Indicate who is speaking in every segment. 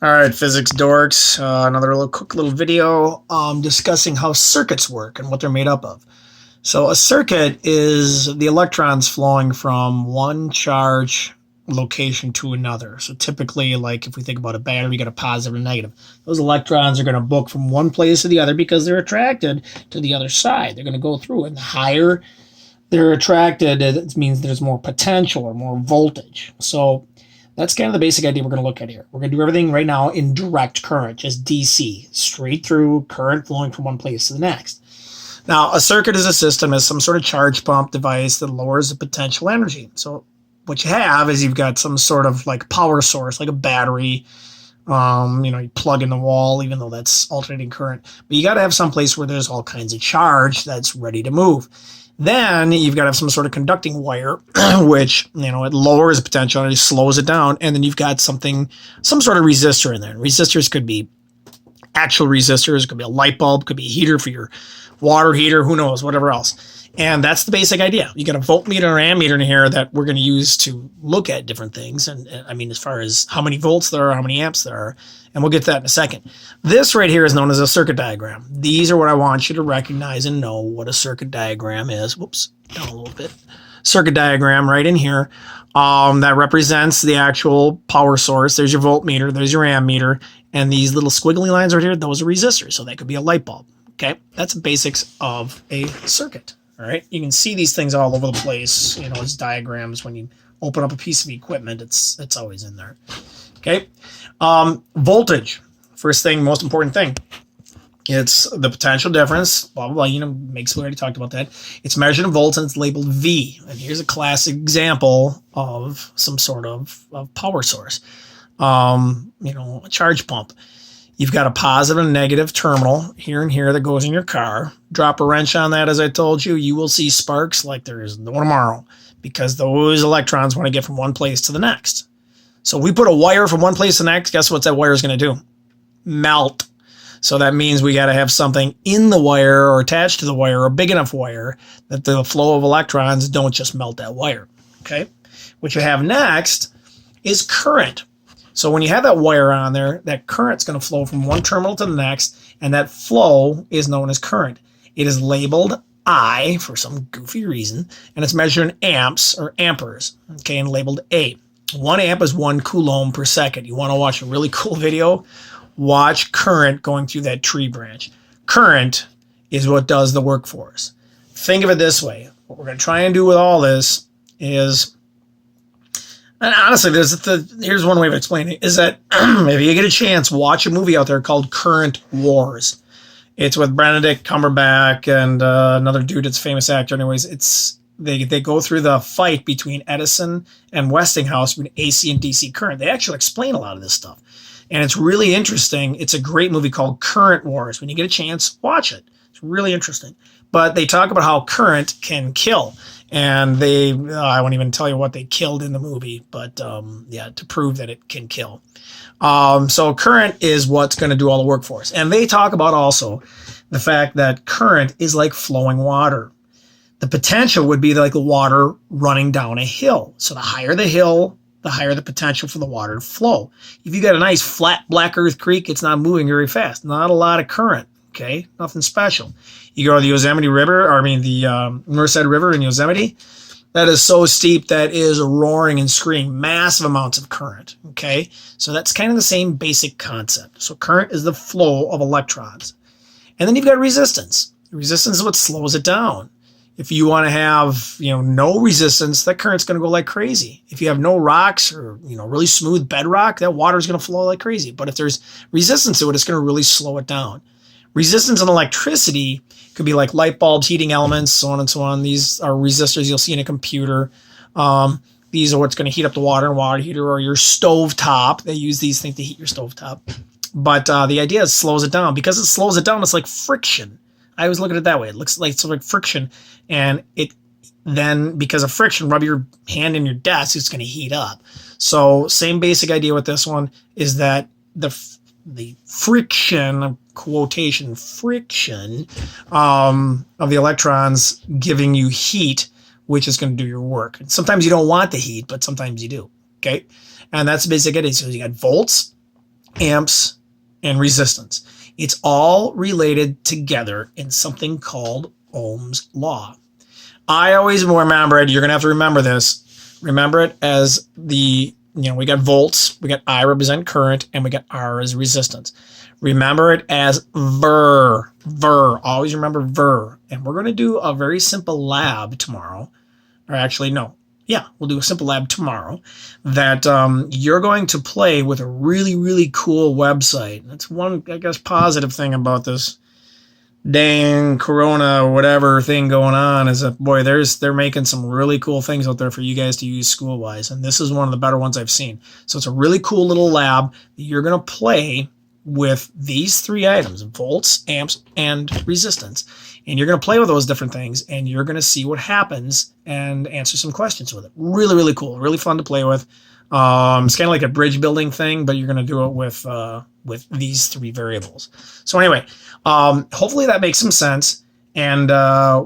Speaker 1: All right, physics dorks. Another quick little video discussing how circuits work and what they're made up of. So a circuit is the electrons flowing from one charge location to another. So typically, like if we think about a battery, you got a positive and a negative. Those electrons are going to book from one place to the other because they're attracted to the other side. They're going to go through, and the higher they're attracted, it means there's more potential or more voltage. So that's kind of the basic idea we're going to look at here. We're going to do everything right now in direct current, just DC, straight through current flowing from one place to the next. Now, a circuit is a system, is some sort of charge pump device that lowers the potential energy. So what you have is you've got some sort of like power source, like a battery. You plug in the wall, even though that's alternating current. But you got to have some place where there's all kinds of charge that's ready to move. Then you've got to have some sort of conducting wire, which, it lowers the potential energy, slows it down. And then you've got some sort of resistor in there. Resistors could be actual resistors, could be a light bulb, could be a heater for your water heater, who knows, whatever else. And that's the basic idea. You got a voltmeter or ammeter in here that we're going to use to look at different things. And I mean, as far as how many volts there are, how many amps there are, and we'll get to that in a second. This right here is known as a circuit diagram. These are what I want you to recognize and know what a circuit diagram is. Whoops, down a little bit. Circuit diagram right in here. That represents the actual power source. There's your voltmeter, there's your ammeter, and these little squiggly lines right here, those are resistors. So that could be a light bulb. Okay, that's the basics of a circuit. All right, you can see these things all over the place. As diagrams when you open up a piece of equipment, it's always in there. Okay, voltage. First thing, most important thing. It's the potential difference. Blah blah blah. Makes we already talked about that. It's measured in volts and it's labeled V. And here's a classic example of some sort of power source. A charge pump. You've got a positive and negative terminal here and here that goes in your car. Drop a wrench on that, as I told you, you will see sparks like there is no tomorrow because those electrons want to get from one place to the next. So we put a wire from one place to the next, guess what that wire is going to do? Melt. So that means we got to have something in the wire or attached to the wire, a big enough wire that the flow of electrons don't just melt that wire. Okay. What you have next is current. So when you have that wire on there, that current's going to flow from one terminal to the next, and that flow is known as current. It is labeled I for some goofy reason, and it's measured in amps or amperes, okay, and labeled A. 1 amp is 1 coulomb per second. You want to watch a really cool video? Watch current going through that tree branch. Current is what does the work for us. Think of it this way. What we're going to try and do with all this is... And honestly, here's one way of explaining it, is that if you get a chance, watch a movie out there called Current Wars. It's with Benedict Cumberbatch and another dude that's a famous actor. Anyways, they go through the fight between Edison and Westinghouse between AC and DC current. They actually explain a lot of this stuff. And it's really interesting. It's a great movie called Current Wars. When you get a chance, watch it. It's really interesting. But they talk about how current can kill. And I won't even tell you what they killed in the movie, but to prove that it can kill. So current is what's going to do all the work for us. And they talk about also the fact that current is like flowing water. The potential would be like the water running down a hill. So the higher the hill, the higher the potential for the water to flow. If you got a nice flat Black Earth Creek, it's not moving very fast. Not a lot of current. Okay, nothing special. You go to the Yosemite River, the Merced River in Yosemite. That is so steep that is roaring and screaming, massive amounts of current. Okay, so that's kind of the same basic concept. So current is the flow of electrons, and then you've got resistance. Resistance is what slows it down. If you want to have no resistance, that current's going to go like crazy. If you have no rocks or really smooth bedrock, that water is going to flow like crazy. But if there's resistance to it, it's going to really slow it down. Resistance and electricity could be like light bulbs, heating elements, so on and so on. These are resistors you'll see in a computer. These are what's going to heat up the water in a water heater or your stove top. They use these things to heat your stove top. But the idea is it slows it down. Because it slows it down, it's like friction. I always look at it that way. It looks like sort of friction. And then because of friction, rub your hand in your desk, it's going to heat up. So same basic idea with this one is that the friction, quotation friction, of the electrons giving you heat, which is going to do your work. Sometimes you don't want the heat, but sometimes you do. Okay, and that's the basic idea. So you got volts, amps, and resistance. It's all related together in something called Ohm's law. I always remember it. You're going to have to remember this. Remember it as we got volts, we got I represent current, and we got R as resistance. Remember it as Ver. Always remember Ver. And we're going to do a very simple lab tomorrow. Or actually, no. Yeah, we'll do a simple lab tomorrow that you're going to play with a really, really cool website. That's one, I guess, positive thing about this dang Corona whatever thing going on is that, boy, they're making some really cool things out there for you guys to use school-wise. And this is one of the better ones I've seen. So it's a really cool little lab that you're going to play with these three items: volts, amps, and resistance. And you're going to play with those different things, and you're going to see what happens and answer some questions with it. Really, really cool. Really fun to play with. It's kind of like a bridge building thing, but you're going to do it with these three variables. So anyway, hopefully that makes some sense. And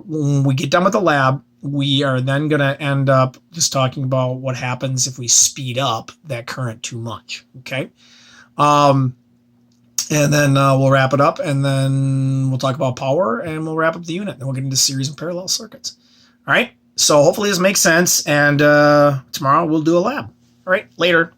Speaker 1: when we get done with the lab, we are then going to end up just talking about what happens if we speed up that current too much. Okay. And then we'll wrap it up, and then we'll talk about power, and we'll wrap up the unit. Then we'll get into series and parallel circuits. All right? So hopefully this makes sense, and tomorrow we'll do a lab. All right, later.